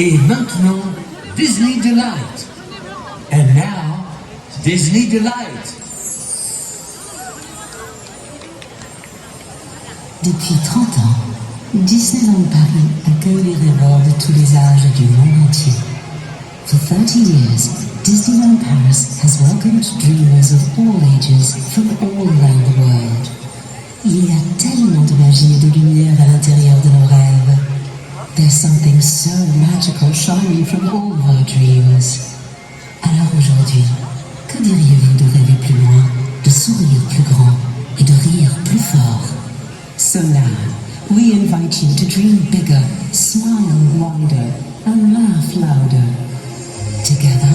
Et maintenant, Disney Delight. And now, Disney Delight. Depuis 30 ans, Disneyland Paris accueille les rêveurs de tous les âges et du monde entier. For 30 years, Disneyland Paris has welcomed dreamers of all ages from all around the world. Il y a tellement de magie et de lumière à l'intérieur de nos rêves. There's something so magical shining from all of our dreams. Alors aujourd'hui, que diriez-vous de rêver plus loin, de sourire plus grand et de rire plus fort? So now, we invite you to dream bigger, smile wider, and laugh louder. Together,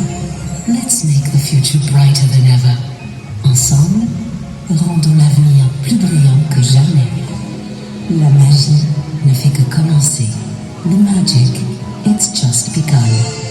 let's make the future brighter than ever. Ensemble, rendons l'avenir plus brillant que jamais. La magie ne fait que commencer. The magic, it's just begun.